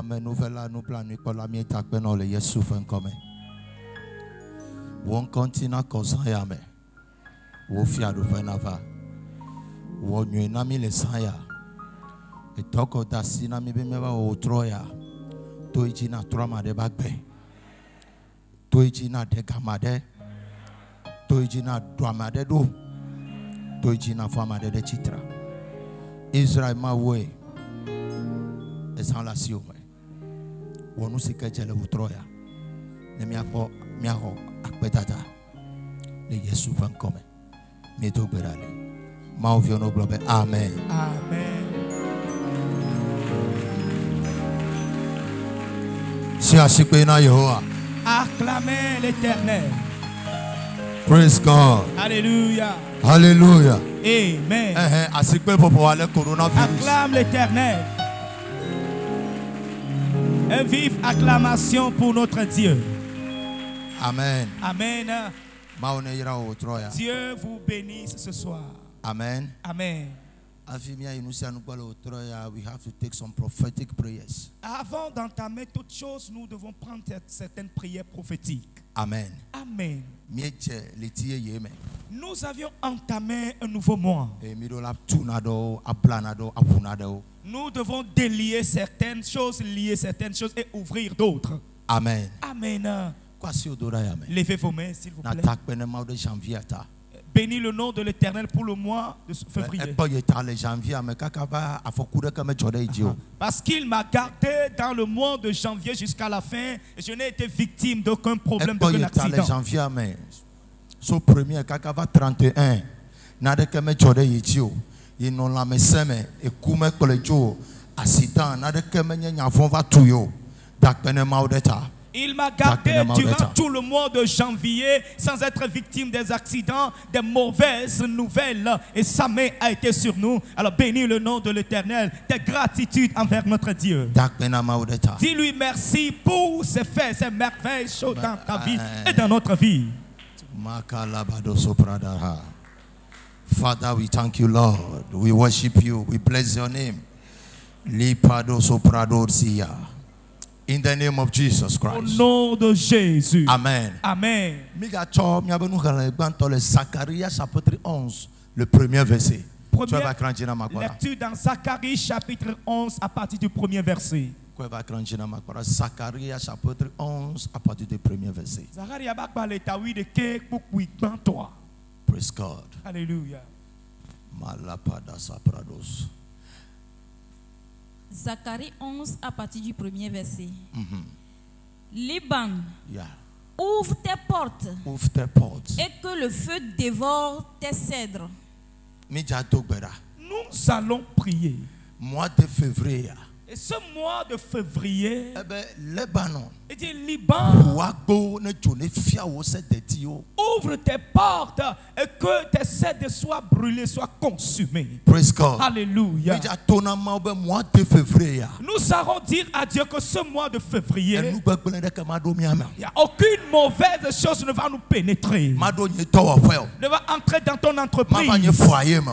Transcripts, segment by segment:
Amen. Nouvelle nous planons pour la mienne ta peine le Yesu fait comme. Won continue comme ça ya me. Wo fia do fa na va. Wo nyu na mi le san ya. E toko da si na mi be me ba o troya. To ichi na trama de bagbe. To ichi na de gamade. To ichi na dramade do. To ichi na fama de chitra. Israel ma we. Sans la siome. Ou nous c'est que j'ai le outroya. Ne m'y a akpetata. Le Yesu van comme. Mais tout berale. Ma ovio no globe. Amen. Amen. Si asikpe na Yehowa. Acclamez l'Éternel. Praise God. Alléluia. Hallelujah. Amen. Asikpe popo ale coronavirus. Acclame l'Éternel. Une vive acclamation pour notre Dieu. Amen. Amen. Dieu vous bénisse ce soir. Amen. Amen. We have to take some prophetic prayers. Avant d'entamer toute chose, nous devons prendre certaines prières prophétiques. Amen. Amen. Nous avions entamé un nouveau mois. Nous devons délier certaines choses, lier certaines choses et ouvrir d'autres. Amen. Amen. Levez vos mains, s'il vous plaît. Bénis le nom de l'Éternel pour le mois de février. Parce qu'il m'a gardé dans le mois de janvier jusqu'à la fin. Et je n'ai été victime d'aucun problème, d'aucun accident. So premier kakava 31 na de keme chode yichio ino la meseme ekume kolejo accident na de keme nya fon va tuyo dakpene maudeta. Il m'a gardé durant tout le mois de janvier sans être victime des accidents, des mauvaises nouvelles. Et sa main a été sur nous. Alors bénis le nom de l'Éternel. Tes gratitudes envers notre Dieu. Dis-lui merci pour ses faits, ses merveilles chaudes dans ta vie et dans notre vie. Father, we thank you, Lord. We worship you. We bless your name. In the name of Jesus Christ. Au nom de Jésus. Amen. Amen. Zacharie chapitre 11, le premier verset. Première lecture dans Zacharie chapitre 11 à partir du premier verset. Zacharie chapitre 11 à partir du premier verset. Praise God. Alléluia. Zacharie 11 à partir du premier verset. Liban, yeah. Ouvre tes portes. Ouvre tes portes. Et que le feu dévore tes cèdres. Nous allons prier. Mois de février. Et ce mois de février, Libanon. Il dit Liban, ouvre tes portes et que tes cèdres soient brûlés, soient consumés. Praise God. Alléluia. Nous allons dire à Dieu que ce mois de février, il n'y a aucune mauvaise chose ne va nous pénétrer. Ne va entrer dans ton entreprise,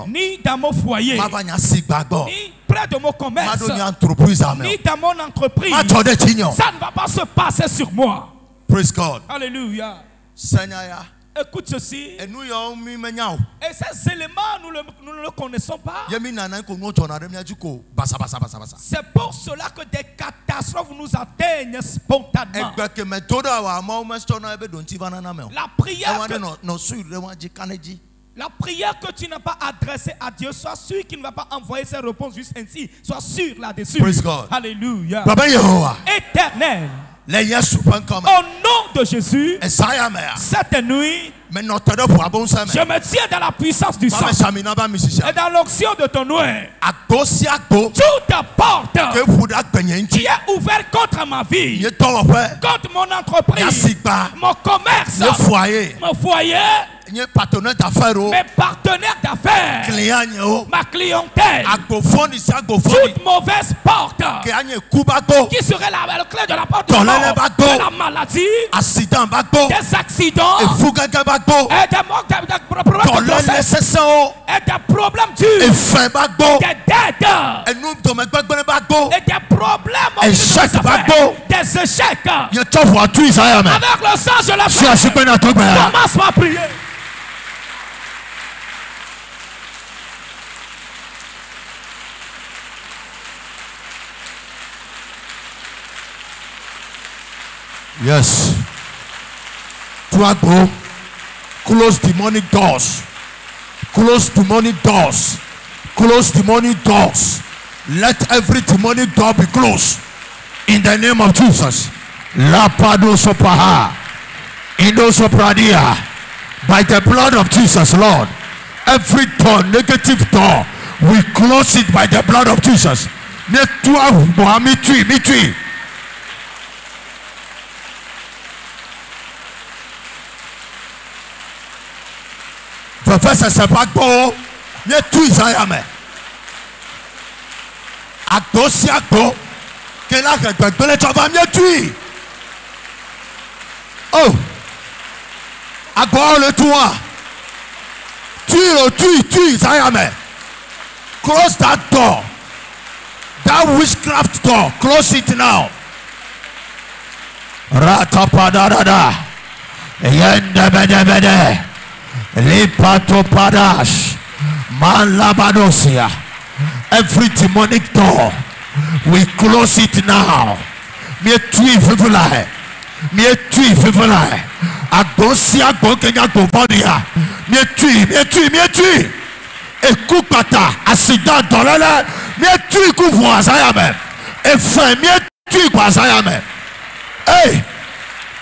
ni dans mon foyer, ni près de mon commerce, ni dans mon entreprise. Ça ne va pas se passer sur moi. Praise God. Alléluia. Écoute ceci. Et ces éléments, nous ne le connaissons pas. C'est pour cela que des catastrophes nous atteignent spontanément. La prière que tu n'as pas adressée à Dieu, sois sûr qu'il ne va pas envoyer ses réponses juste ainsi. Sois sûr là-dessus. Alléluia. Éternel. Au nom de Jésus, cette nuit, je me tiens dans la puissance du sang et dans l'onction de ton nom. Toute porte qui est ouverte contre ma vie, contre mon entreprise, mon commerce, mon foyer, mes partenaires d'affaires, ma clientèle, toute mauvaise porte qui serait le clé de la porte de la maladie, des accidents, et des problèmes durs, des dettes, et des problèmes, des échecs. Avec le sang, je la commence à prier. Yes. To go. Close demonic doors. Close demonic doors. Close demonic doors. Let every demonic door be closed. In the name of Jesus. La pado sopaha. Indo sopradia. By the blood of Jesus, Lord. Every door, negative door, we close it by the blood of Jesus. Mitri. Professor Sabagbo, ne tu Isayame. Agbo si agbo, kela gbele tova mi tu. Oh, agbo le toi. Tu Isayame. Close that door. That witchcraft door, close it now. Ratapadada. Yende bede. Lipato padash, malabadosia. Every demonic door, we close it now. Me tui vivulai. Agosia gokenya gobodia. Me tui. Ekupata accident dans la. Me tui couvre azayame. Et fin me tui kwazayame. Hey,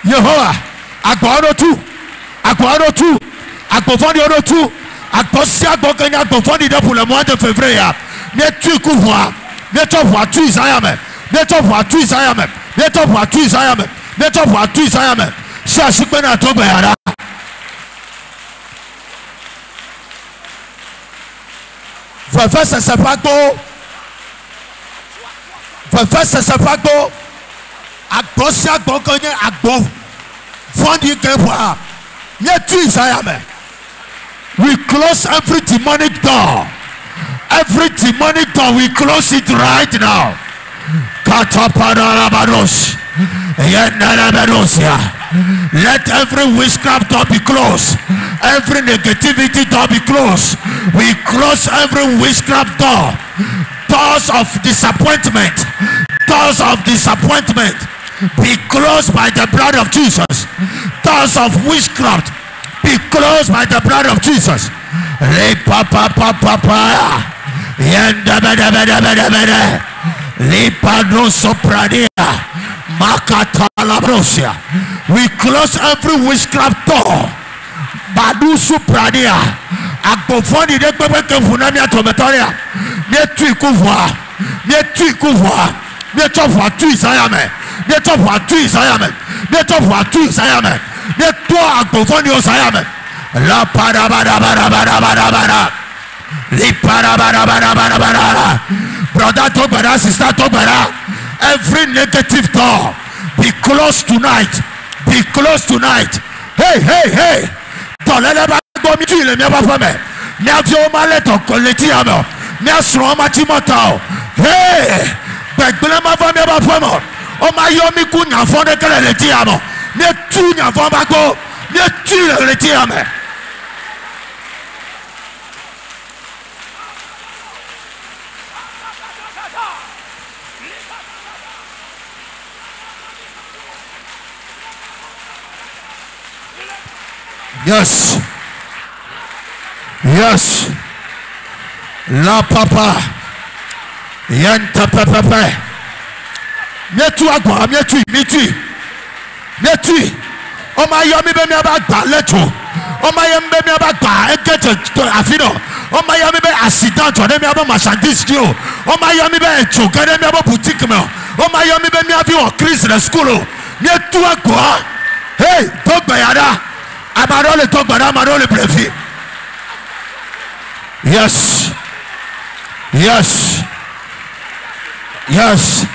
Yehovah, agwaro tu. Agbofondi odotu, agbosi agbokenya agbofondi de pour le mois de février. Mais tu couvres, mais tu vois tu Isayame, mais tu vois tu Isayame, mais tu vois tu Isayame, mais tu vois tu Isayame. Cherche bien à toi bayara. Frère ça c'est pas beau. Frère ça c'est pas beau. Agbosi agbokenya agbofondi que voir. Mais tu Isayame. We close every demonic door. Every demonic door, we close it right now. Let every witchcraft door be closed. Every negativity door be closed. We close every witchcraft door. Doors of disappointment. Be closed by the blood of Jesus. Doors of witchcraft be closed by the blood of Jesus. Le papa. Yenda bede. Le pano sopradia. Makata labrosia. We close every witchcraft door. Badu sopradia. Agbofoni de pepe ke funamia tometoria. Ne tu couvre. Ne tu vois tu Isayame. Ne toi agbofoni Isayame. La para. Li para. Brother Togbara, sister Togbara. Every negative door be closed tonight. Hey. Tolele ba gomi tu le mi ba fame. Mi avio maleto koleti amo. Mi asro ma timotao. Hey! Begbele ma fame ba fame. O ma yomi ku nya fo de kele le ti amo. Mi tu nya fo ba go. Mi tu le ti amo. Yes. La papa. Yenta pepe. Mietu agwa, mietu. O ma yomi be mi abagba leto. O ma yomi be mi abagba ekeje afino. O ma yomi be accident o de mi abo marchandise ki o. O ma yomi be choke de mi abo boutique me. O ma yomi be mi abi o crise le school o. Mietu agwa. Hey, Togbeyada. Amaro le togbara, amaro le brevi. Yes. Yes. Yes.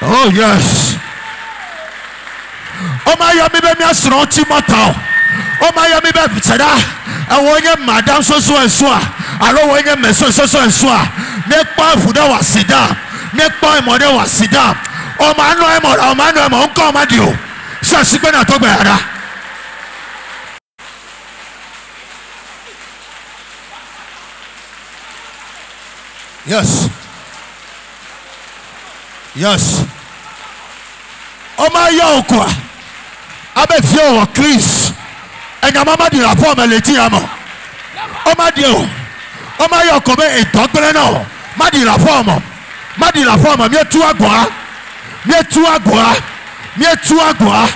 Oh yes. Oh my yummy baby, I'm strong Timothy. Oh my yummy baby, Sada. I want you, Madame so and so. I don't want you, so and so. Make part for that was sit down. Make part model was sit down. Oh man, oh man, come at you. So she's gonna talk about that. Yes. Yes. Oh my yokwa. Abe fio Chris. And your mama did a form a letiamo. Oh my dear. Oh my yokobe a doctorano. Madila forma. Madila forma. Mia tuagua. Mia tuagua. Mia tuagua.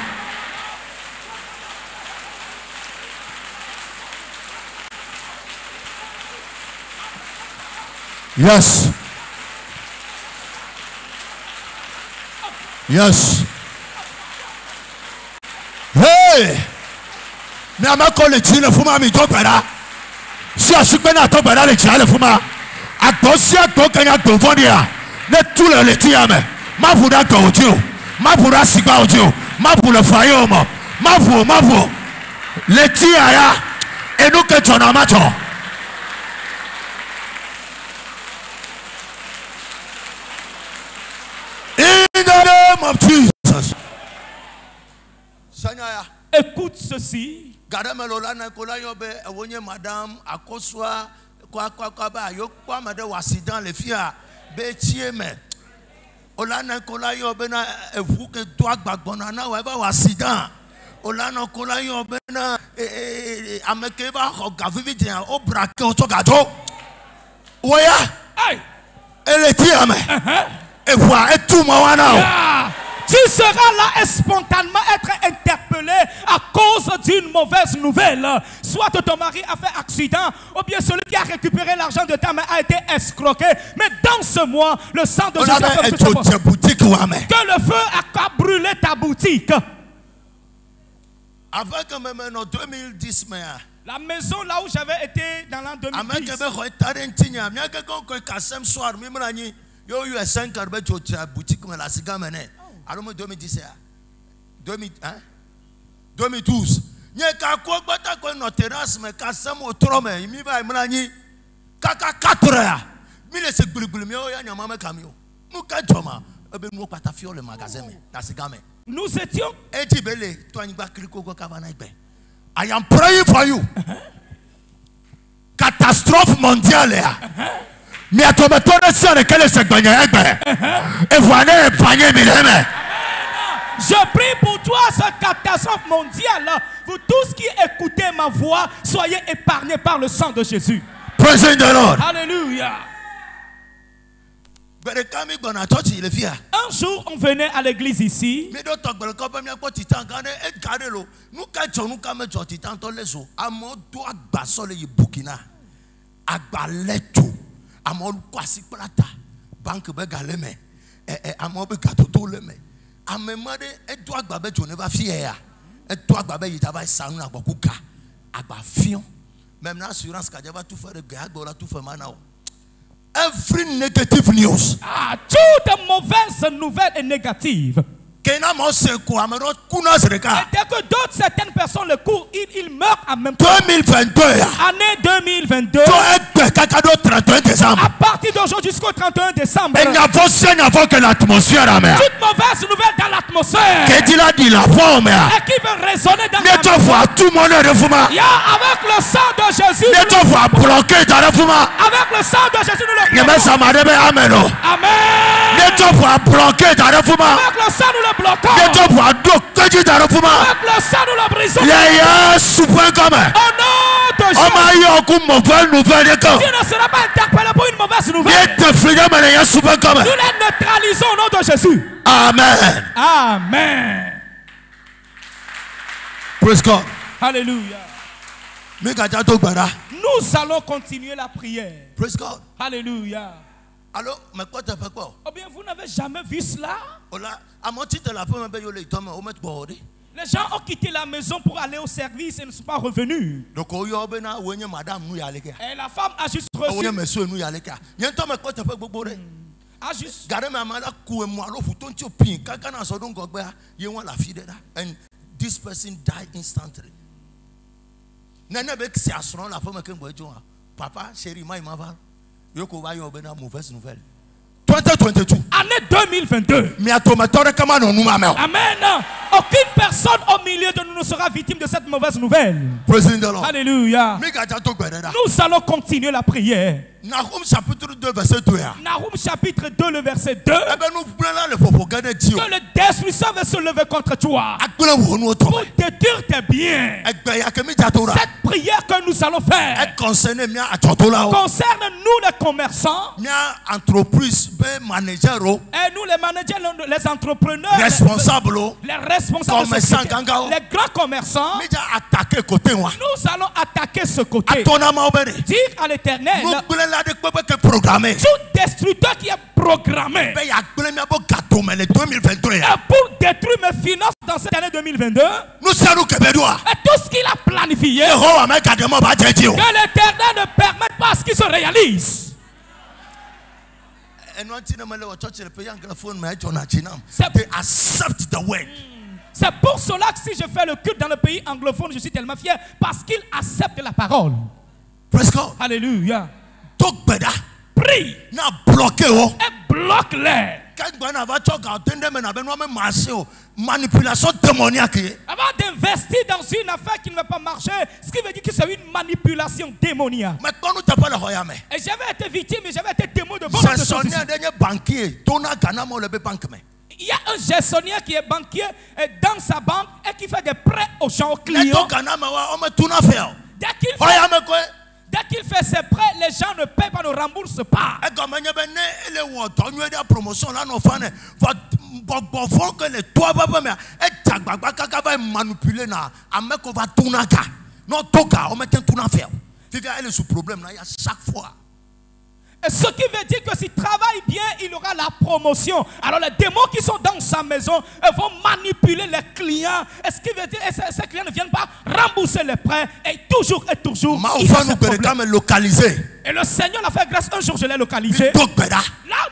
Yes. Yes. Hey! Me ama ko le ti le fuma mi to gbara. Si asupe na to gbara le ti ale fuma. Agbo si agbo kanya to fo dia. Ne tu le ti ame. Ma fu da to oji o. Ma fu da sigba oji o. Ma fu le fa yo mo. Ma fu. Le ti aya. Enu ke chona ma cho. In the name of Jesus. Écoute ceci. Madame akoswa kwa ba yo kwa made wasidan le fia be tie me olana kola yo be na evu ke do agbagbona na wa ba wasidan olana kola yo be na ameke ba ho gavivi o brake o to gato oya ele tie me evu a etu mo wa na. Tu seras là et spontanément être interpellé à cause d'une mauvaise nouvelle. Soit ton mari a fait accident, ou bien celui qui a récupéré l'argent de ta mère a été escroqué. Mais dans ce mois, le sang de Jésus a fait que le feu a brûlé ta boutique. Avant que même en 2010, la maison là où j'avais été dans l'an 2010. Yo you a 5 carbe chocha boutique comme la cigamene. Alors 2010 2012. Nye ka ko gbata ko no terrasse me ka sam otro me mi ba imrani kaka 4 ya. Mi le se gbulugbulu mi o ya nyama me kamio. Mu ka joma ebe mu pata fio le magasin me la cigame. Nous étions Etibele to anigba kriko go kavana igbe. I am praying for you. Catastrophe mondiale ya. Mais à ton méthode, c'est lequel est gagné. Et voilà, je prie pour toi, cette catastrophe mondiale. Vous tous qui écoutez ma voix, soyez épargnés par le sang de Jésus. Praise the Lord. Alléluia. Un jour, on venait à l'église ici. Amol kwasi plata banque be galeme amol be gatoto leme amemade edo agbabe jo ne ba fie ya edo agbabe yita ba sanu na bokuka agba fion même na assurance ka jaba tout faire ga agbola tout faire mana. Every negative news, toute mauvaise nouvelle est négative. Et dès que d'autres, certaines personnes le courent, ils meurent en même temps. 2022. Année 2022. À partir d'aujourd'hui jusqu'au 31 décembre. Toute mauvaise nouvelle dans l'atmosphère. Et qui veut résonner dans l'atmosphère. Avec le sang de Jésus. Avec le sang de Jésus, nous le bloquons. Amen. Avec le sang, nous le bloquons. Avec le sang, nous le brisons. Au nom de Jésus. Tu ne seras pas interpellé pour une mauvaise nouvelle. Nous les neutralisons au nom de Jésus. Amen. Amen. Praise God. Alléluia. Nous allons continuer la prière. Praise God. Alléluia. Alors, mais quoi tu fais quoi? Oh bien, vous n'avez jamais vu cela? Les gens ont quitté la maison pour aller au service et ne sont pas revenus. Et la femme a juste reçu. And this person died instantly. Papa, chérie, mauvaise nouvelle. 2022. Année 2022. Amen. Aucune personne au milieu de nous ne sera victime de cette mauvaise nouvelle. Alléluia. Nous allons continuer la prière. Nahum chapitre 2 verset 2. Nahum chapitre 2 le verset 2. Que le destructeur va se lever contre toi pour détruire tes biens. Cette prière que nous allons faire concerne nous les commerçants et nous les managers, les entrepreneurs, responsables, les responsables, les grands commerçants. Nous allons attaquer ce côté. Dire à l'Éternel, tout destructeur qui est programmé pour détruire mes finances dans cette année 2022, et tout ce qu'il a planifié, que l'Éternel ne permette pas ce qu'il se réalise. C'est pour cela que si je fais le culte dans le pays anglophone, je suis tellement fier parce qu'il accepte la parole. Alléluia. Prie et bloque-les. Manipulation démoniaque. Avant d'investir dans une affaire qui ne va pas marcher, ce qui veut dire que c'est une manipulation démoniaque. Et j'avais été victime et j'avais été témoin de beaucoup de choses. Il y a un gestionnaire qui est banquier dans sa banque et qui fait des prêts aux gens, aux clients. Dès qu'il fait ses prêts, les gens ne paient pas, ne remboursent pas. Et ce qui veut dire que s'il travaille bien, il aura la promotion. Alors les démons qui sont dans sa maison vont manipuler les clients. Et ce qui veut dire que ces clients ne viennent pas rembourser les prêts. Et toujours, il a ce problème. Et le Seigneur l'a fait grâce. Un jour, je l'ai localisé. Là,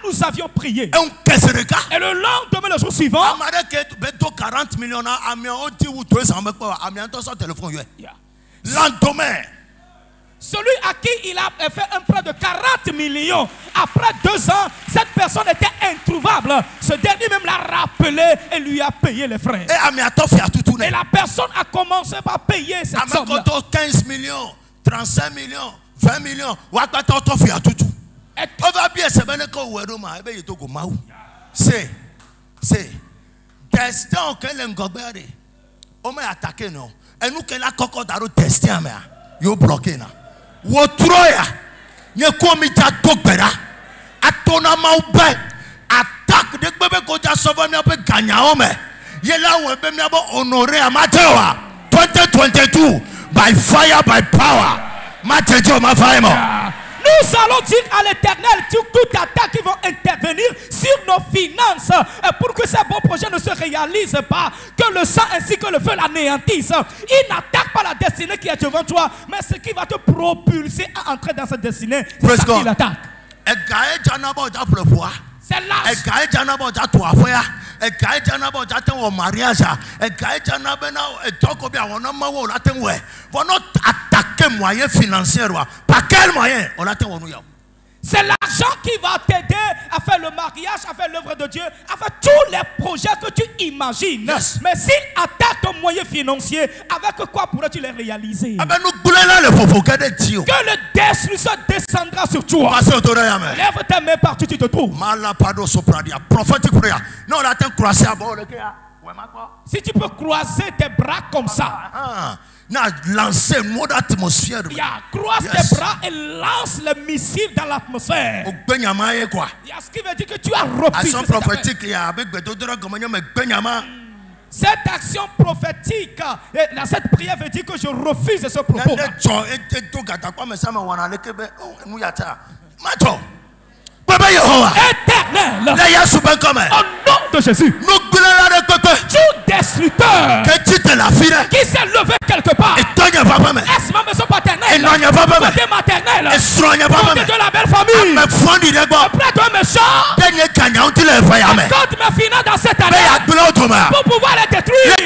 nous avions prié. Et le lendemain, le jour suivant, lendemain, celui à qui il a fait un prêt de 40 millions, après 2 ans, cette personne était introuvable. Ce dernier même l'a rappelé et lui a payé les frais. Et la personne a commencé par payer cette somme. 15 millions, 35 millions, 20 millions. C'est destin que l'engobere. On m'a attaqué non. Et nous que la coco d'aro destin mais yo bloqué na. Wotroya nye komita tokbera atona maube attaque de bebe koja soba mi ape ganya ome yela webe mi abo honorer amatewa 2022 by fire by power matejo mafaimo. Nous allons dire à l'Éternel toute attaque qui vont intervenir sur nos finances pour que ces beaux projets ne se réalisent pas, que le sang ainsi que le feu l'anéantissent. Il n'attaque pas la destinée qui est devant toi, mais ce qui va te propulser à entrer dans cette destinée, c'est ça qu'il attaque. C'est là. C'est l'argent qui va t'aider à faire le mariage, à faire l'œuvre de Dieu, à faire tous les projets que tu imagines. Yes. Mais s'il attaque ton moyen financier, avec quoi pourrais-tu les réaliser? Que le destructeur descendra sur toi. Lève tes mains partout où tu te trouves. Si tu peux croiser tes bras comme ça. Lancer une mode atmosphère. Croise tes bras et lance le missile dans l'atmosphère. Ce qui veut dire que tu as refusé cette action prophétique. Cette prière veut dire que je refuse ce propos. Éternel, au nom de Jésus, tout destructeur qui qui s'est levé quelque part. Est-ce ma maison paternelle? Côté maternel? Côté de la belle famille? Auprès d'un méchant? Accorde mes finances dans cette année pour pouvoir les détruire. Tel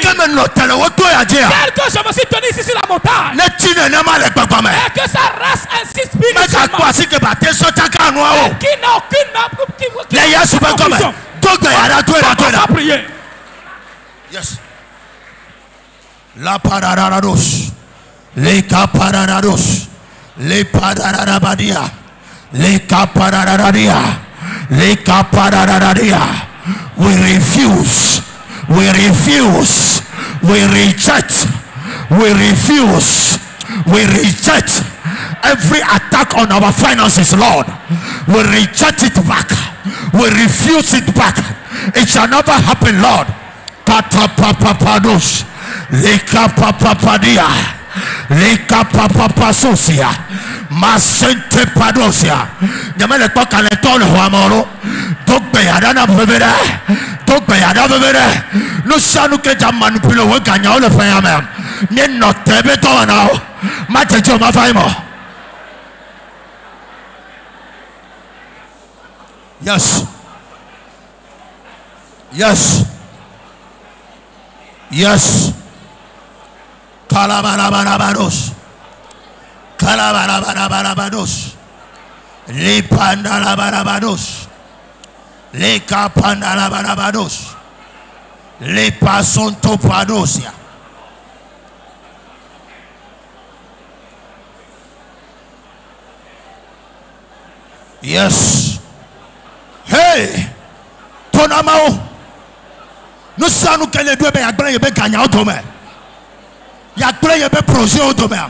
que je me suis tenu ici sur la montagne. Et que ça reste ainsi spirituellement. Et qui n'a aucune prier. Yes. La pararados, les capararados, les pararabadia, les capararadia, les capararadia. We refuse, we refuse, we reject, we refuse, we reject every attack on our finances, Lord. We reject it back, we refuse it back. It shall never happen, Lord. Katapapapados, leka papapadia, leka papapasosia, masente padosia. Nyamele kwa kaletole huamoro. Dokbe yadana bevere, dokbe yadana bevere. Nusanu ke jamanipulo wekanya ole fayame. Nye notebe to na. Matejo mafaimo. Yes. Yes. Yes. Kalabarabaros. Kalabarabaros. Le pandalabarabaros. Le capandalabarabaros. Le pasonto padosia. Yes. Hey. Tonamao. Nous savons que les deux sont gagnés au domaine. Il y a plein de projets au domaine.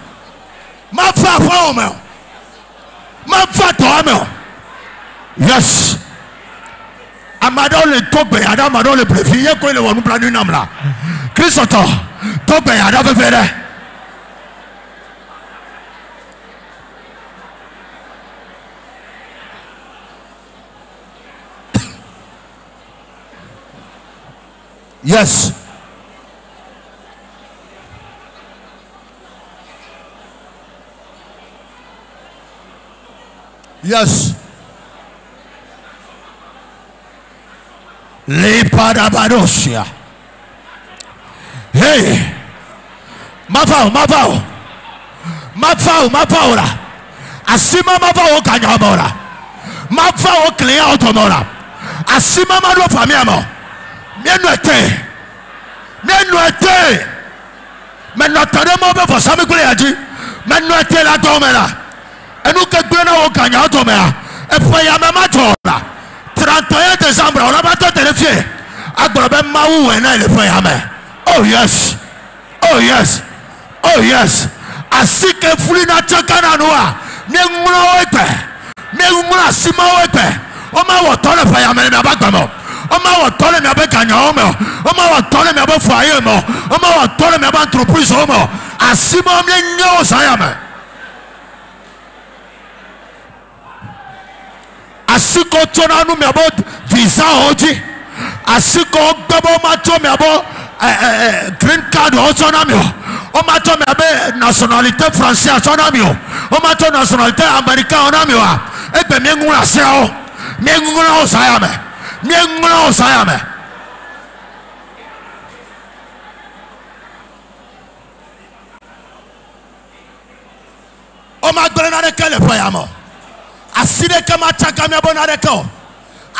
Ma femme, ma femme, yes. Amado le tobe, amado le préfet, quoi le wanu planu namla. Christo, tobe, adave vere. Yes. Yes. Les padabadosia. Hey. Mafao. Asima mafao kanyamora. Mafao client automora. Asima malo famiamo. Mais maintenant tellement pour ça me a dit maintenant la tombe là et nous que nous gagnons tombe là et puis il y a même là 31 décembre on a pas tout terrifié à drobe maou et là le fait oh yes ainsi que fulina chakana noa mais ngula sima wepe o ma wo to le fait mais ba gbamo. Oma wa tole me abe kanya omo. Oma wa tole me abe foyer mo. Oma wa tole me abe entreprise omo. Asimo me nyo sayame. Asiko tona nu me abe visa oji. Asiko gbabo ma to me abe green card ojo na mi o. Oma to me abe nationalité française ojo na mi o. Oma to nationalité américaine ojo na mi o. Ebe me ngula se o. Me ngula o sayame. Nyengula osayame. O magbre na rekele payamo. Aside kama chaka me abona reko.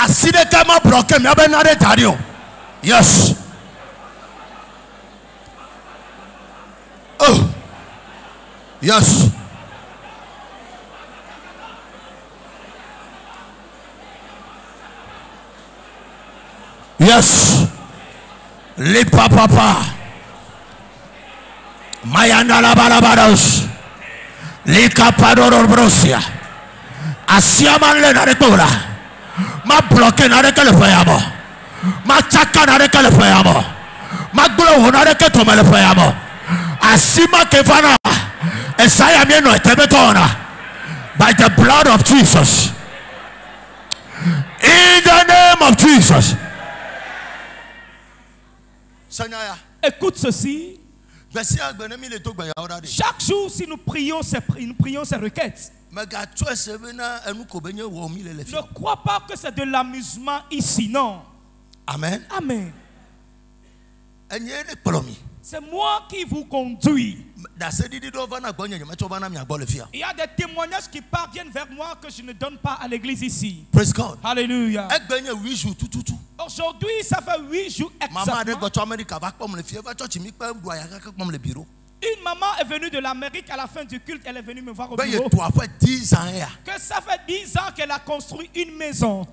Aside kama bloque me abona retario. Yes. Oh. Yes. Yes. Les papa. Mayanda la barabaros. Les capador brosia. Asiaman le naretora. Ma bloqué nareke le fayamo. Ma chaka nareke le fayamo. Ma glow nareke to me le fayamo. Asima kevana. Esaya mieno etebetona. By the blood of Jesus. In the name of Jesus. Écoute ceci. Chaque jour, si nous prions ces requêtes, ne crois pas que c'est de l'amusement ici, non. Amen. Amen. C'est moi qui vous conduis. Il y a des témoignages qui parviennent vers moi que je ne donne pas à l'église ici. Praise God. Alléluia. Aujourd'hui, ça fait 8 jours exactement. Une maman est venue de l'Amérique à la fin du culte. Elle est venue me voir au bureau. Que ça fait 10 ans qu'elle a construit une maison.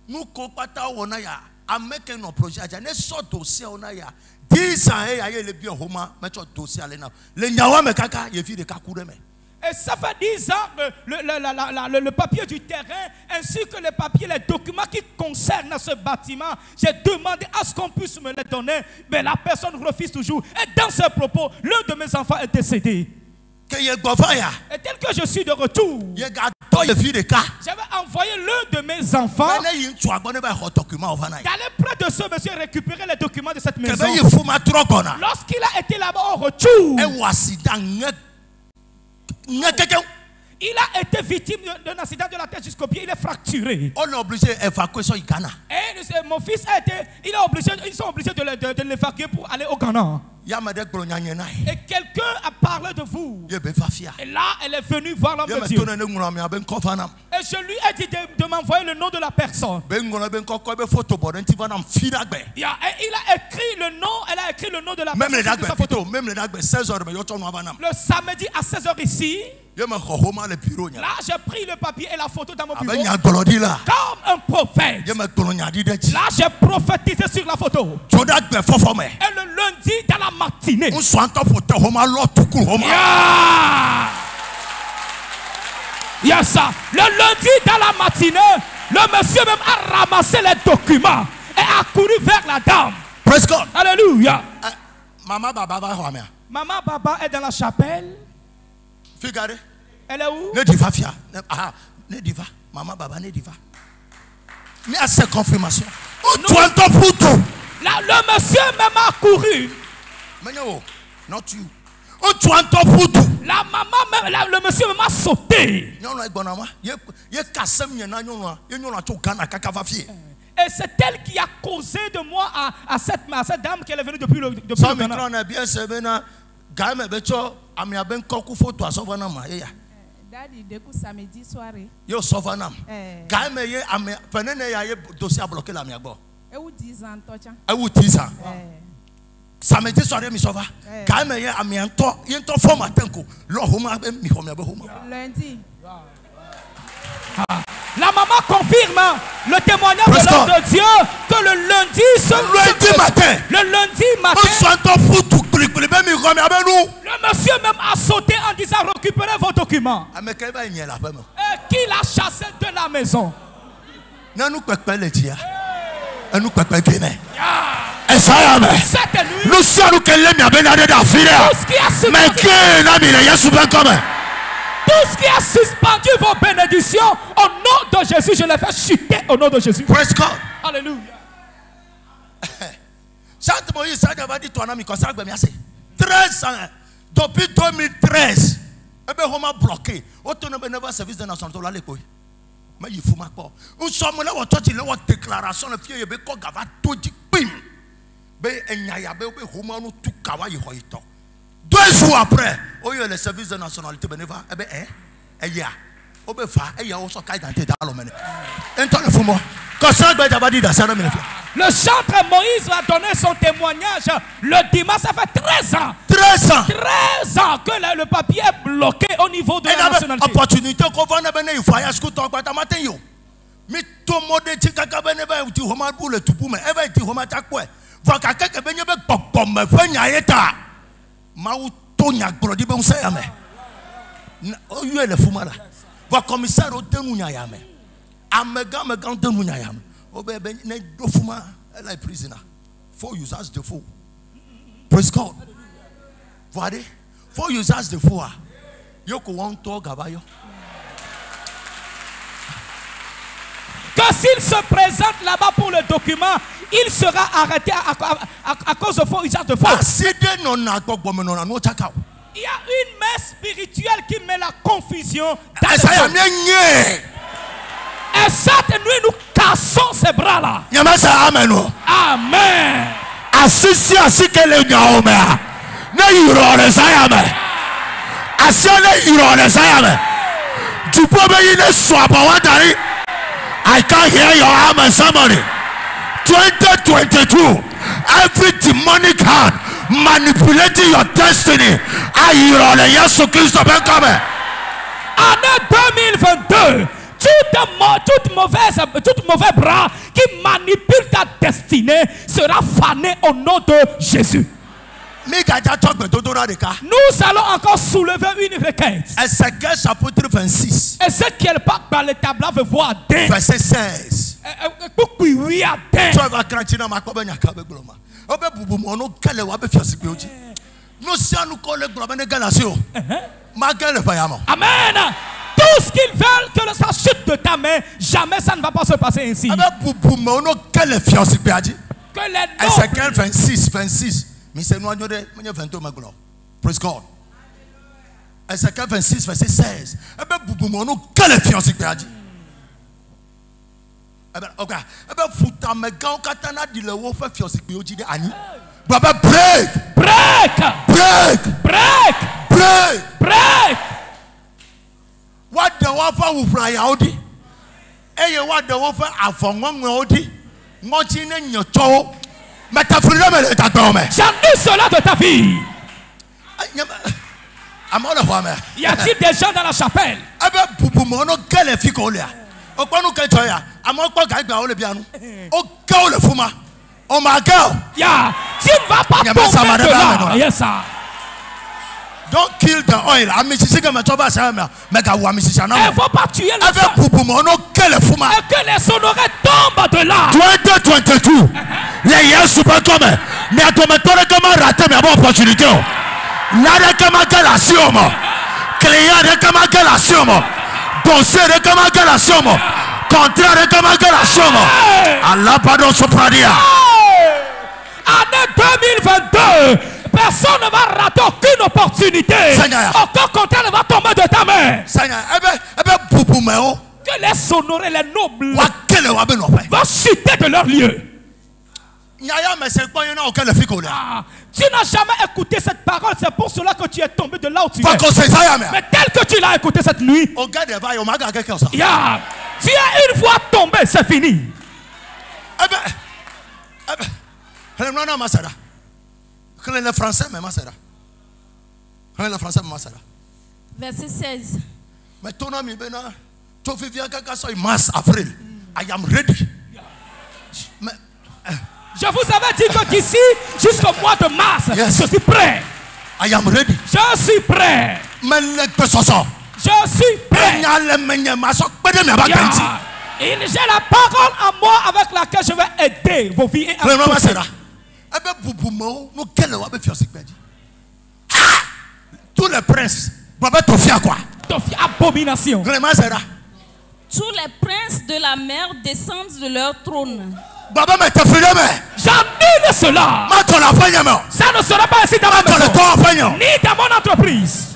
Nous compata onaya ameke no projet ne so dossier onaya 10 ans et le bien homa mettre dossier alena le nyawa me kaka ye fi de kakure me. Et ça fait 10 ans le papier du terrain ainsi que les papiers, les documents qui concernent ce bâtiment, j'ai demandé à ce qu'on puisse me les donner, mais la personne refuse toujours. Et dans ces propos, l'un de mes enfants est décédé. Et tel que je suis de retour, j'avais envoyé l'un de mes enfants d'aller près de ce monsieur récupérer les documents de cette maison. Lorsqu'il a été là-bas au retour, il a été victime d'un accident de la tête jusqu'au pied, il est fracturé. On est obligé d'évacuer ça au Ghana. Et mon fils ils sont obligés de l'évacuer pour aller au Ghana. Et quelqu'un a parlé de vous. Et là, elle est venue voir l'homme de Dieu. Et je lui ai dit de m'envoyer le nom de la personne. Et il a écrit le nom, elle a écrit le nom de la personne. Le samedi à 16h ici, là, j'ai pris le papier et la photo dans mon bureau. Comme un prophète. Là, j'ai prophétisé sur la photo. Et le lundi, dans la matinée, le lundi dans la matinée, le monsieur même a ramassé les documents et a couru vers la dame. Praise God. Alléluia. Maman Baba est dans la chapelle. Elle est où? Ne diva fia. Ne diva. Maman Baba ne diva. Mais à cette confirmation. Là, le monsieur même a couru. Not you. La maman même, le monsieur même a sauté. Et c'est elle qui a causé de moi à cette dame qui est venue depuis le Ghana. Daddy, de coup samedi soirée. Yo sovanam. Gaime ye ame penene ya ye dossier bloqué la miagbo. E ou 10 ans tocha. E ou 10 ans. Samedi soirée mi sova. Gaime ye ame ento yento forma tenko. Lo homa be mi homa be homa. Lundi. La maman confirme le témoignage de l'homme de Dieu que le lundi matin, le monsieur même a sauté en disant récupérez vos documents. Et qui l'a chassé de la maison. Tout ce qui a suspendu vos bénédictions, au nom de Jésus, je les fais chuter au nom de Jésus. Praise God. Alléluia. 13 ans. Depuis 2013. Et bien, on a bloqué. Autant de service de nation. Mais il faut m'accorder. Nous sommes là, on a une déclaration. Le fier, il y a tout dit. Bim. Il y a 2 jours après, il y a le service de nationalité. Le chantre Moïse a donné son témoignage le dimanche. Ça fait 13 ans. 13 ans. 13 ans que le papier est bloqué au niveau de la nationalité. Opportunité qu'on va ne voyage que ton quoi matin yo. Mais tout le monde dit que ben va tu homa pour le tout pour mais va tu homa ta quoi. Va ka ka ben be pom me fa nyaeta. Ma u to nyak brodi be unsa ya me. O yu ele fuma la. Va commissaire o tenu nya ya me. Amega me gan tenu nya ya me. O be ne do fuma elle est prisoner. For users de fou. Praise God. Voilà. For users de fou. Yo ko won to gabayo. Que Que s'il se présente là-bas pour le document, il sera arrêté à cause de faux usage de faux. Il y a une main spirituelle qui met la confusion dans les gens. Et cette nuit, nous cassons ces bras-là. Amen. I can't hear your amen, somebody. 2022, every demonic hand manipulating your destiny. Année 2022, toute mauvais bras qui manipule ta destinée sera fané au nom de Jésus. Nous allons encore soulever une requête. Ézéchiel chapitre 26. Ézéchiel parle dans le tableau veut voir verset 16. Amen. Tout ce qu'ils veulent que ça chute de ta main, jamais ça ne va pas se passer ainsi. Que les Ézéchiel 26, 26. Praise God. Ézéchiel 26, verset 16. Break! Break! Break! Break! Break! Break! What the wafer will fly out? Eh, what the wafer are from 1 Modi? Watching in your toe. J'annule cela de ta vie. Y a-t-il des gens dans la chapelle? Yeah. Tu ne vas pas tomber de là. Yes, sir. Don't kill the oil. Il ne faut pas tuer le sang. Et que les honorés tombent de là. 2022. Les gens sont pas comme. Mais à ton méthode, comment rater mes bonnes opportunités? Là, comment quelle action? Client, comment quelle action? Dossier, comment quelle action? Contrat, comment quelle action? Allah, pardon, sopradia. Année 2022. Personne ne va rater aucune opportunité. Aucun contrat ne va tomber de ta main. Que les honorés, les nobles vont chuter de leur lieu. Tu n'as jamais écouté cette parole. C'est pour cela que tu es tombé de là où tu es. Mais tel que tu l'as écouté cette nuit, tu es une fois tombé, c'est fini. Le français, mais le français, verset 16. Mais ton ami, mars, avril. I am ready. Je vous avais dit que d'ici jusqu'au mois de mars, yes, je suis prêt. I am ready. Je suis prêt. Je suis prêt. J'ai la parole en moi avec laquelle je vais aider vos vies et tous les princes, abomination. Tous les princes de la mer descendent de leur trône. J'annule cela. Ça ne sera pas ainsi dans ma maison, ni dans mon entreprise.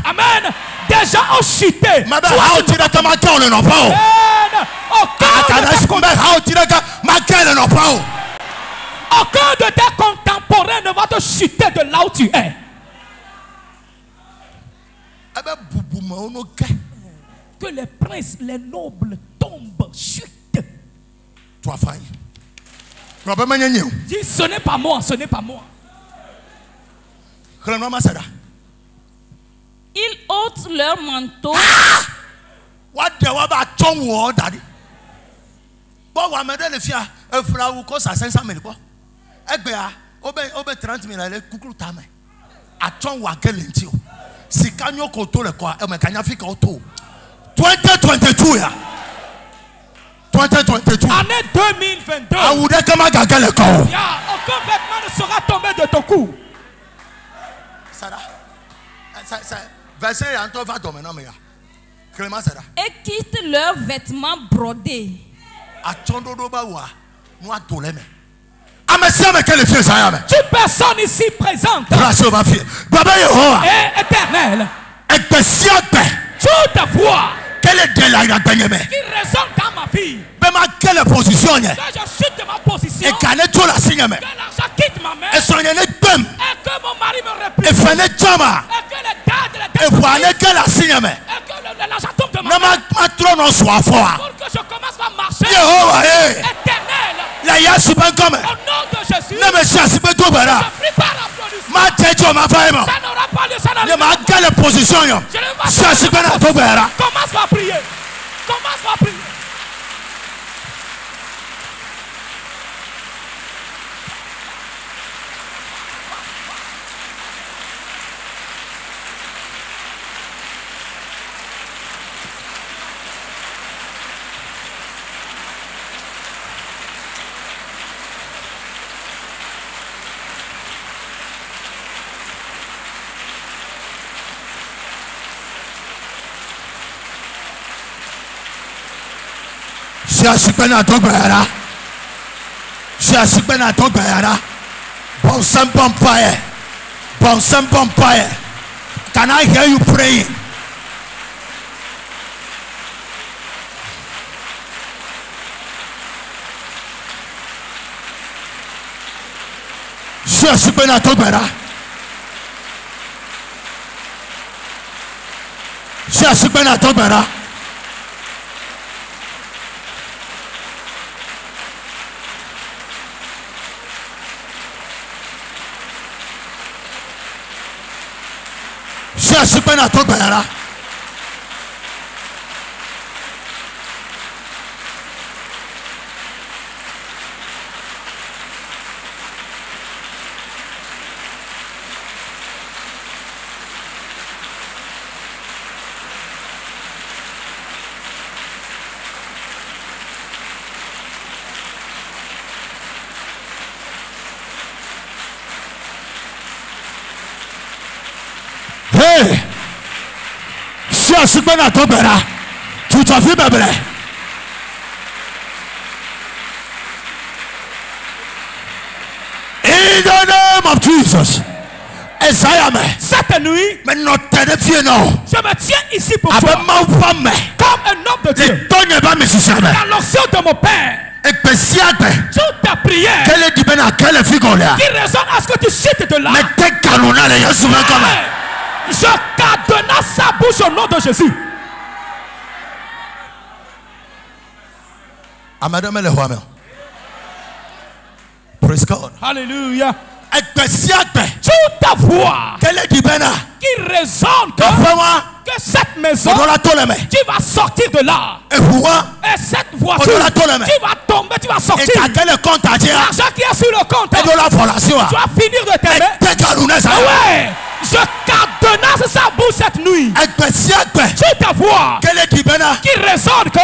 Amen. Des gens ont chuté. Aucun de tes contemporains ne va te chuter de là où tu es. Que les princes, les nobles tombent, chutent. Dis, ce n'est pas moi, ce n'est pas moi. Ils ôtent leur manteau. Année 2022. Aucun vêtement ne sera tombé de ton cou. Et quittent leurs vêtements brodés. Toute personne ici présente est éternelle. Toute voix qui résonne dans ma vie, que je chute de ma position, que l'argent quitte ma main, et que mon mari me réplique, et que les dates et que l'argent tombe de ma main, pour que je commence à marcher éternel. Au nom de Jésus, je prie par applaudissement. Ça n'aura pas lieu, ça n'aura pas lieu. Commence à prier. Commence à prier. Can I hear you praying? Hey, si je suis bien à ton père, tu t'as vu, bébé. In the name of Jesus. Cette nuit, je me tiens ici pour toi comme un homme de Dieu. Dans l'onction de mon Père, toute ta prière qui résonne à ce que tu cites de là, je cadenasse sa bouche au nom de Jésus. Praise God. Alléluia. Toute ta voix qui résonne que cette maison, tu vas sortir de là. Et cette voiture, tu vas tomber, tu vas sortir. L'argent qui est sur le compte, tu vas finir de t'aimer. Ouais. Je cadenasse sa bouche cette nuit. Toute ta voix qui résonne que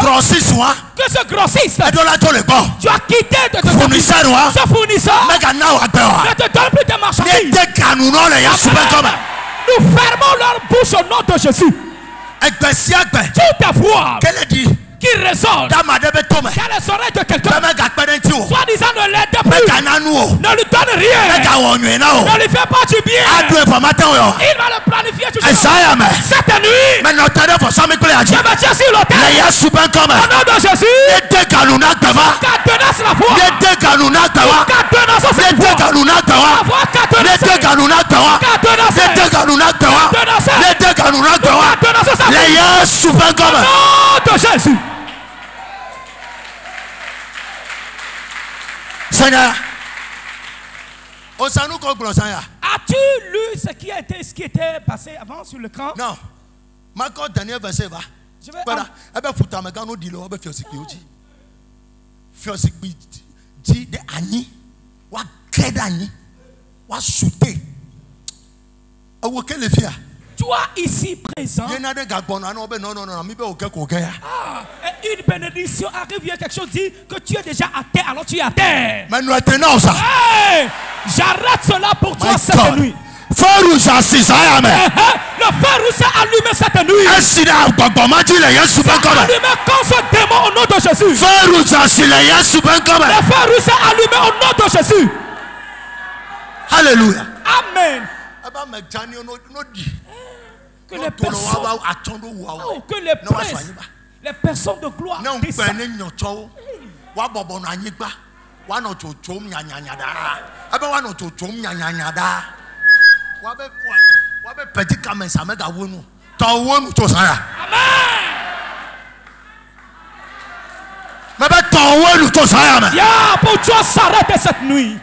ce grossisse, tu as quitté de ce fournisseur, ne te donne plus de marchandises. Nous fermons leur bouche au nom de Jésus. Toute ta voix qui résonne dans les oreilles de quelqu'un, soit disant ne l'aide plus, ne lui donne rien, ne lui fait pas du bien, il va le planifier toujours. Cette nuit, je me tiens sur l'autel au nom de Jésus. Cadenasse la voix, cadenasse cette voix, la voix cadenasse, au nom de Jésus. Seigneur, as-tu lu ce qui était passé avant sur l'écran? Non. Dernier verset va. Je vais toi ici présent, une bénédiction arrive, il y a quelque chose dit que tu es déjà à terre, alors tu es à terre. Hey, j'arrête cela pour toi cette nuit. Feu rouge assis, le feu rouge s'est allumé. allumé comme ce démon au nom de Jésus. Le feu rouge s'est allumé au nom de Jésus. Alléluia. Amen. Que les personnes, les personnes de gloire descendent. Pour toi s'arrêter cette nuit.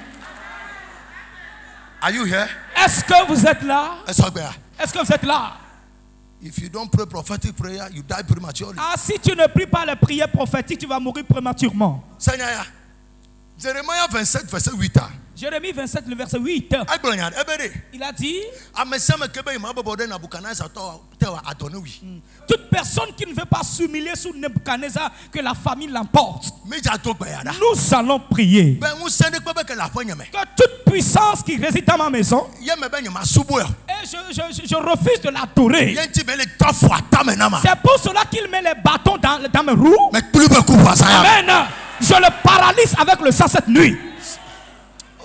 Are you here? Est-ce que vous êtes là? Est-ce que vous êtes là? If you don't pray prophetic prayer, you die prematurely. Ah, si tu ne pries pas les prières prophétiques, tu vas mourir prématurément. Jérémie 27, verset 8. Jérémie 27, le verset 8. Il a dit toute personne qui ne veut pas s'humilier sous Nebuchadnezzar, que la famille l'emporte. Nous allons prier que toute puissance qui réside dans ma maison, et je refuse de l'adorer. C'est pour cela qu'il met les bâtons dans mes roues. Amen. Je le paralyse avec le sang cette nuit.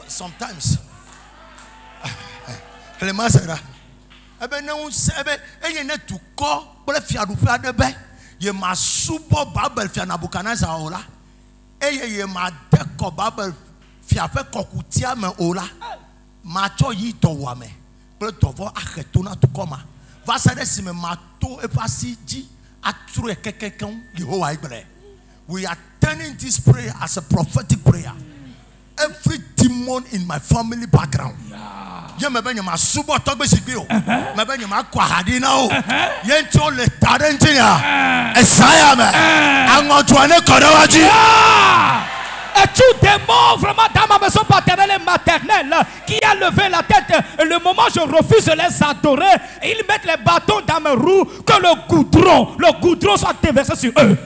Sometimes le masera tu ko bole fiadu fiade be ye masubo babel fia Nabucodonosor ola ye ma deko babel fia fe kokutia me ola ma cho yi to wa me bole to vo akhetuna to koma va sa de si me mato e pasi ji atru ekekekon Yehovah ibre. We are turning this prayer as a prophetic prayer. Every demon in my family background. Yeah, me benye ma subo togbe sigbe o. Me benye ma kwa hadina o. Yen ti o le tarenti ya. Esaya me. Ango tuane kodawaji. Et tout démon vraiment dans ma maison paternelle et maternelle qui a levé la tête, et le moment où je refuse de les adorer, et ils mettent les bâtons dans mes roues, que le goudron soit déversé sur eux.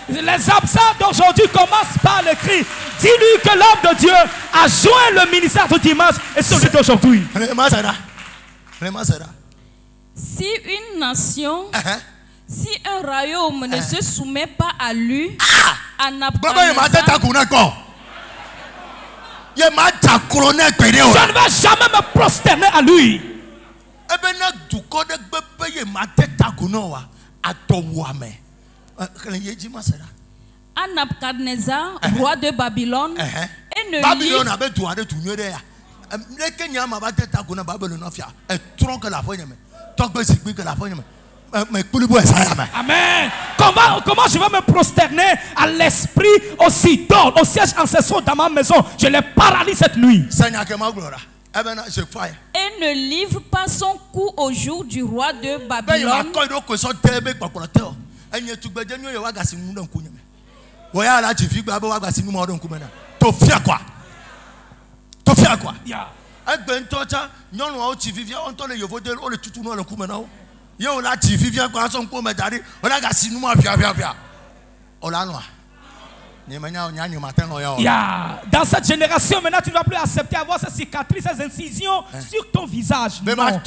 Les absents d'aujourd'hui commencent par le cri. Dis-lui que l'homme de Dieu a joint le ministère du dimanche et celui d'aujourd'hui. Si une nation, si un royaume ne se soumet pas à lui, à Nabuchodonosor, je ne vais jamais me prosterner à lui. À Nabuchodonosor, roi de Babylone, et ne Amen. Comment je vais me prosterner à l'esprit aussi d'or, au siège ancestral dans ma maison? Je les paralyse cette nuit. Et ne livre pas son cou au jour du roi de Babylone. Dans cette génération, maintenant, tu ne vas plus accepter avoir ces cicatrices, ces incisions sur ton visage. Non.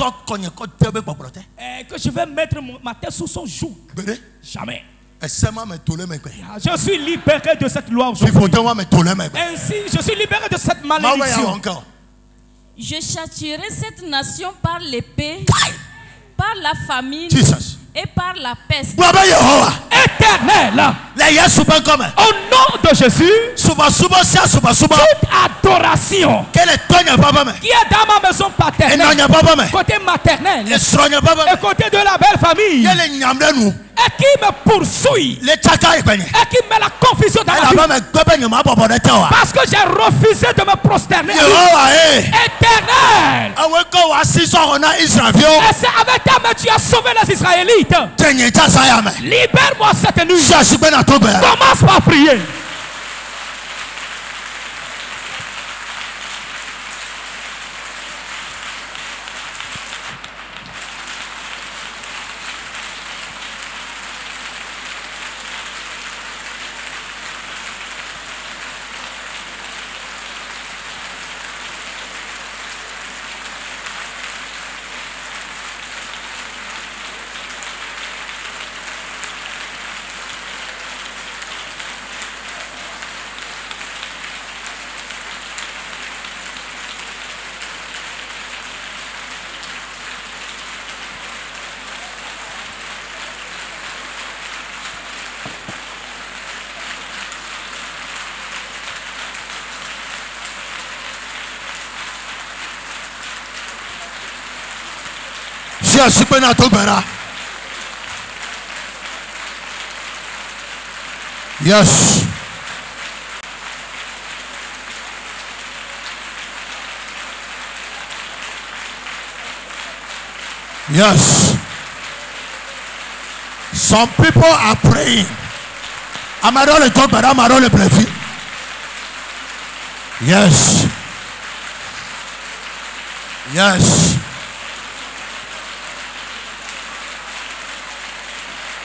Que je vais mettre ma tête sous son joug. Jamais. Je suis libéré de cette loi aujourd'hui. Ainsi, je suis libéré de cette malédiction. Je châtierai cette nation par l'épée, par la famine et par la peste. Éternel, au nom de Jésus, toute adoration qui est dans ma maison paternelle, côté maternel et côté de la belle famille, et qui me poursuit, et qui met la confusion dans la vie, parce que j'ai refusé de me prosterner. Éternel, et c'est avec ta main tu as sauvé les Israélites. Libère-moi cette nuit. Commence par prier. Yes. Yes. Some people are praying. Amaro le talk, madame, amaro le prévu. Yes. Yes.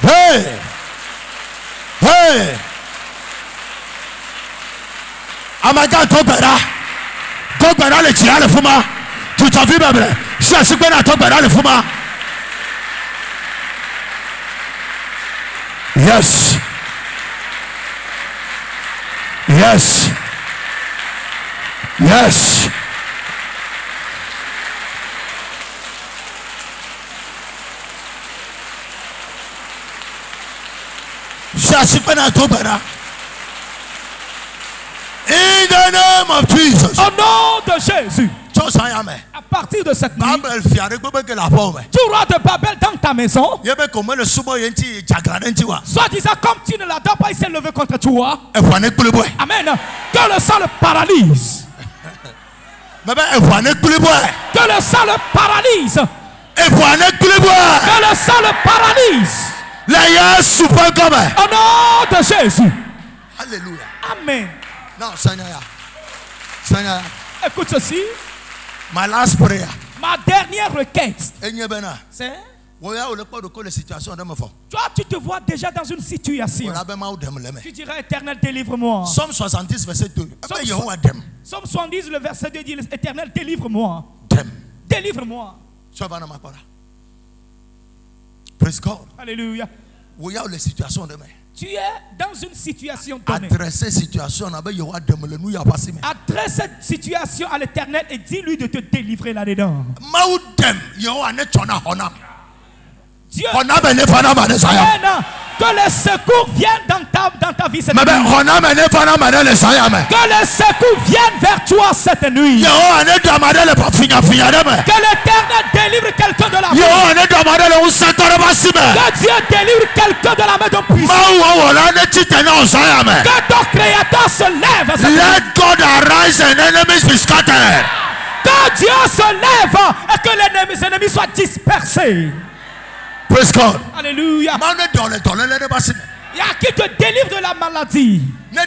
Hey. Hey. Amaga talk better. Talk better le tia le fuma. Tu t'as vu bébé? Je suis bien à talk better le fuma. Yes. Yes. Yes. In the name of Jesus. Au nom de Jésus. À partir de cette nuit, tu auras de Babel dans ta maison. Soit disant comme tu ne l'adores pas, il s'est levé contre toi. Amen. Que le sang le paralyse. Que le sang le paralyse. Que le sang le paralyse. Au nom de Jésus. Alléluia. Amen. Non, Seigneur. Écoute ceci. My last prayer. Ma dernière requête. C'est toi, tu te vois déjà dans une situation. Tu diras, Éternel, délivre-moi. Somme 70, verset 2. Somme 70, le verset 2 dit, Éternel, délivre-moi. Délivre-moi. Praise God. Alléluia. Tu es dans une situation donnée. Adresse cette situation à l'Éternel et dis-lui de te délivrer là-dedans. Dieu, que les secours viennent dans ta vie cette nuit. Que les secours viennent vers toi cette nuit. Que l'Éternel délivre quelqu'un de la main. Que Dieu délivre quelqu'un de la main de puissance. Que ton Créateur se lève. Let God arise and enemies be scattered. Que Dieu se lève et que les ennemis soient dispersés. Praise God. Alléluia. Il y a qui te délivre de la maladie. Et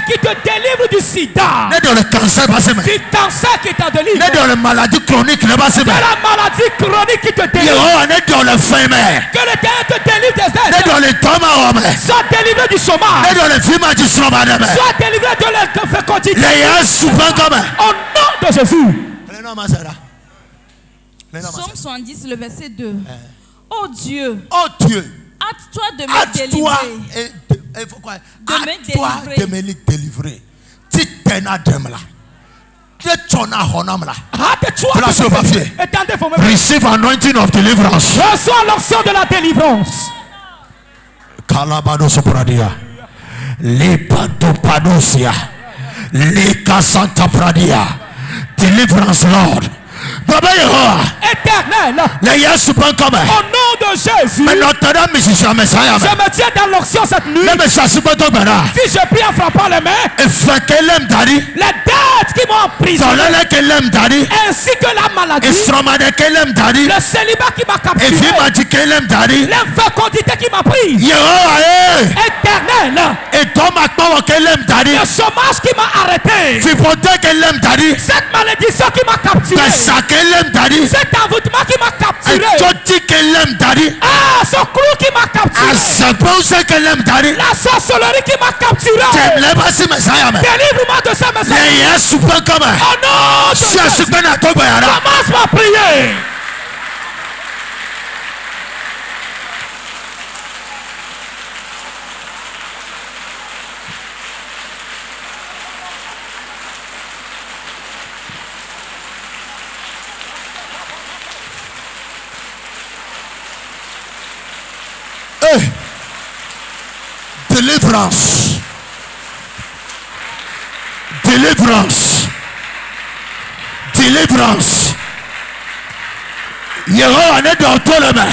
qui te délivre du sida. Du cancer qui t'a délivré. De la maladie chronique qui te délivre. Que l'Éternel te délivre des aides. Sois délivré du chômage. Sois délivré de la fécondité. Au nom de Jésus. Psaume 70, le verset 2. Oh Dieu. Oh Dieu. Hâte-toi de me délivrer. De me délivrer. Receive anointing of deliverance. Reçois l'onction de la délivrance. Kalabado sopradia. Lipato padosia. Lika santa pradia. Deliverance, Lord. Éternel, au nom de Jésus, je me tiens dans l'onction cette nuit. Si je prie en frappant les mains, les dettes qui m'ont emprisonné, ainsi que la maladie, le célibat qui m'a capturé, l'infécondité qui m'a pris, Éternel, le chômage qui m'a arrêté, cette malédiction qui m'a capturé, cet envoûtement qui m'a capturé, ce clou qui m'a capturé, la sorcellerie qui m'a capturé, délivre-moi de ce message. Au nom de Jésus, commence ma prière. Délivrance. Délivrance. Délivrance. Yehowa ne do toleme.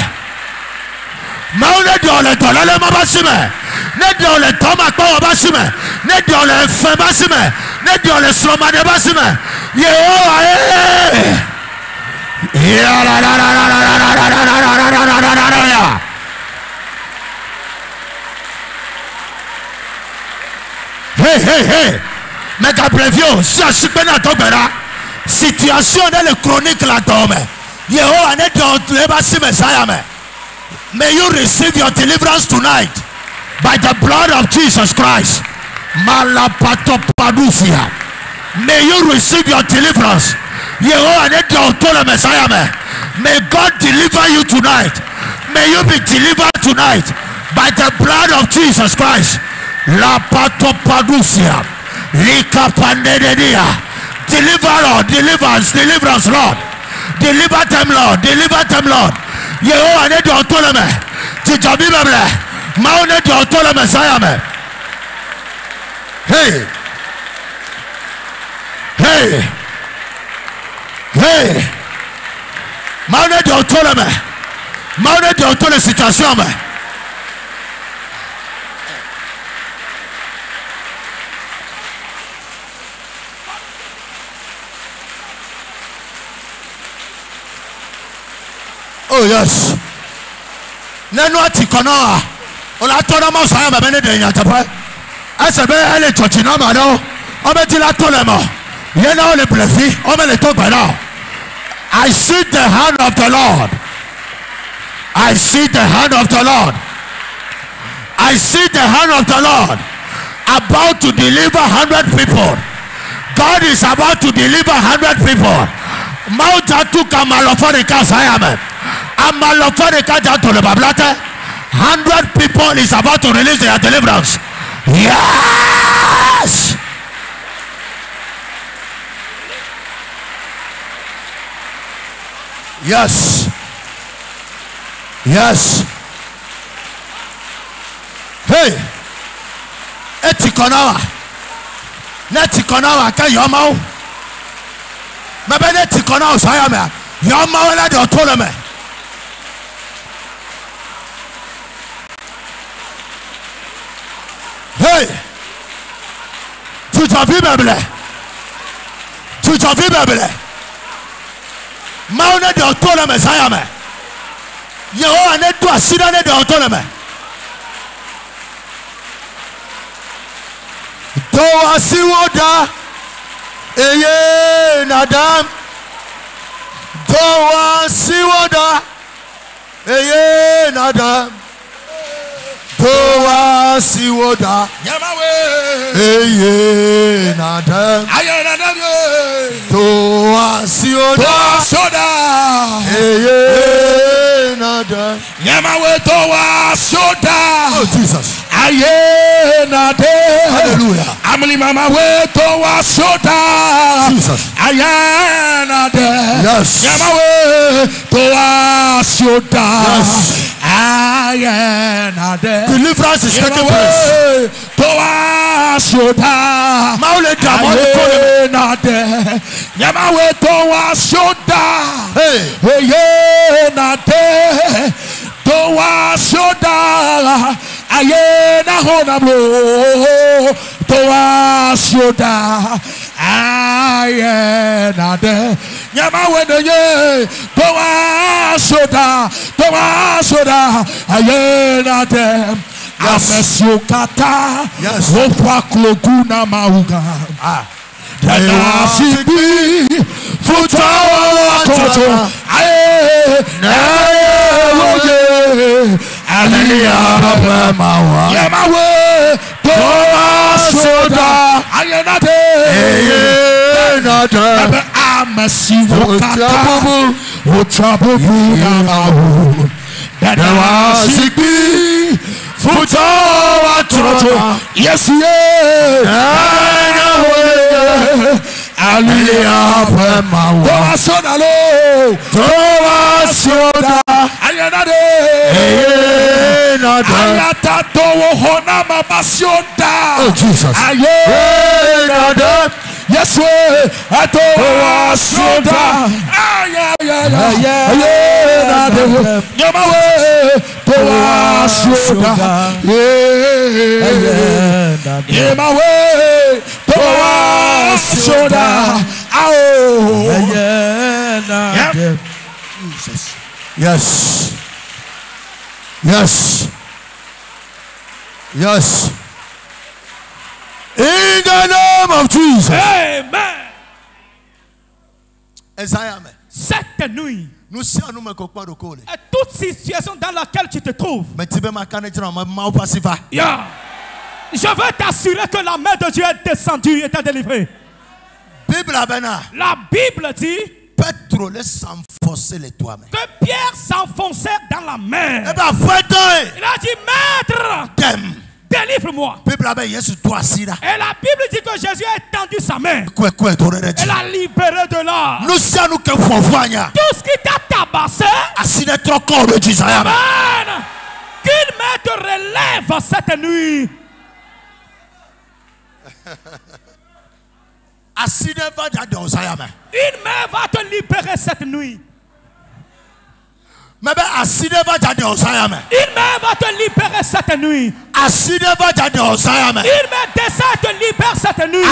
Mau ne do le tolale mabasime. Ne do le toma kwa basime. Ne do le fe basime. Ne do le sloma de basime. Yehowa ya la la la la la la la la la la la. Hey. Mais Gabriel, si à ce moment là, situation dans le chronique la tombe. Yehowa ne do le basime sayame. May you receive your deliverance tonight by the blood of Jesus Christ. Malapatopadusia. May you receive your deliverance. May God deliver you tonight. May you be delivered tonight by the blood of Jesus Christ. La patopadusia. Lika pandedia. Deliver, Lord. Deliverance, Lord. Deliver them, Lord. Deliver them, Lord. Yehowa ne do toleme. Tijabi beble. Mau ne do toleme sayame. Hey. Mau ne do toleme. Mau ne do tole situation me. Oh yes. Nenu atikonoa. Ola tona mo saya me bene de nyatapo. Asebe ele chochina ma no. Obeti la tolemo. Ye na ole blefi. Ome le to gba now. I see the hand of the Lord. I see the hand of the Lord. I see the hand of the Lord about to deliver 100 people. God is about to deliver 100 people. Mautatu kamalofari sayame. Amalofari to the bablate. 100 people is about to release their deliverance. Yes. Yes. Hey. Etikonawa. Netikonawa ka yomao. Mebe netikonawa sayame. Yomao la de otoleme. Hey. Tu t'as vu Bible. Maune de otoleme sayame. Yehowa ne do asida ne de otoleme. Do asiwoda eye nadam. Do asiwoda eye nadam. Do asiwoda yamawe eye nadam. Aye nadam. Do asiwoda eye nadam. Yamawe do asiwoda. Oh Jesus. Aye nade. Hallelujah. Amli mama we to wasota. Jesus. Aye nade. Yes. Yamawe to wasota. Yes. Aye nade. Deliverance is taking place. To wasota. Maule damon to nade. Yamawe to wasota. Hey. Aye nade. To wasota. Aye na honamlo towa shoda aye na de nyama wede ye towa shoda aye na de amesukata wofa kloguna mauga dana sibi futawa toto aye na woje Hallelujah, mawa. Yamawe, toa soda. Ayenade, ayenade. Amasiwo kata, uchabubu na mawu. Dada sibi, futa watoto. Yes ye. Hallelujah, mawa. Toa soda lo, toa soda. Ayenade. Oh Jesus. Yes, way. Atowa soda. Yeah. Nyama way. Towa soda. Yeah. Nyama way. Towa soda. Oh. Yeah. Jesus. Yes. Yes. Yes. In the name of Jesus. Amen. Cette nuit, et toute situation dans laquelle tu te trouves, yeah. Je veux t'assurer que la main de Dieu est descendue et t'a délivré. La Bible dit que Pierre s'enfonçait dans la mer. Il a dit, Maître, délivre-moi. Et la Bible dit que Jésus a étendu sa main. Elle l'a libéré de là. Tout ce qui t'a tabassé, amen, qu'une main te relève cette nuit. Une main va te libérer cette nuit. Une main va te libérer cette nuit. Une main descend et te libère cette nuit. Une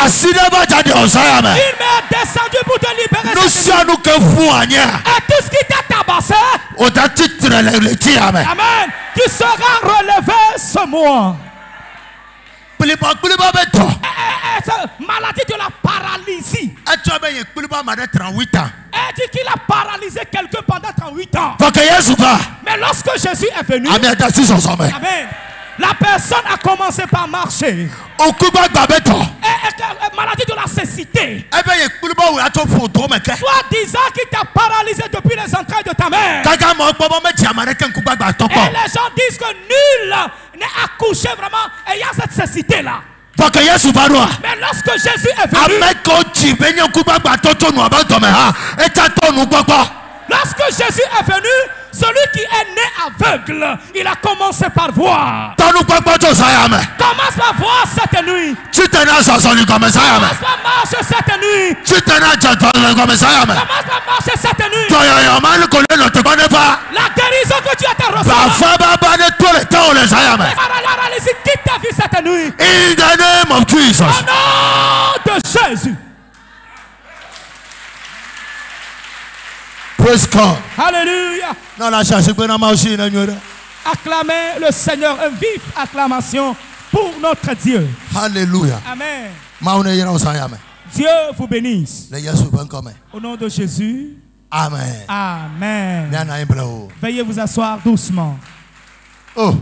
main descendue pour te libérer cette nuit. Et tout ce qui t'a tabassé, amen, tu seras relevé ce mois. Maladie de la paralysie. Elle dit qu'il a paralysé quelqu'un pendant 38 ans. Mais lorsque Jésus est venu, amen, la personne a commencé par marcher. Maladie de la cécité. Soit disant qu'il t'a paralysé depuis les entrailles de ta mère. Et les gens disent que nul n'est accouché vraiment ayant cette cécité-là. Mais lorsque Jésus est venu, lorsque Jésus est venu, celui qui est né aveugle, il a commencé par voir. Commence par voir cette nuit. Commence par marcher cette nuit. Commence par marcher cette nuit. La guérison que tu as reçue, la paralysie quitte ta vie cette nuit. In the name of Jesus. Au nom de Jésus. Praise God. Alléluia. Acclamez le Seigneur, une vive acclamation pour notre Dieu. Alléluia. Amen. Amen. Dieu vous bénisse. Au nom de Jésus. Amen. Amen. Veuillez vous asseoir doucement. Oh.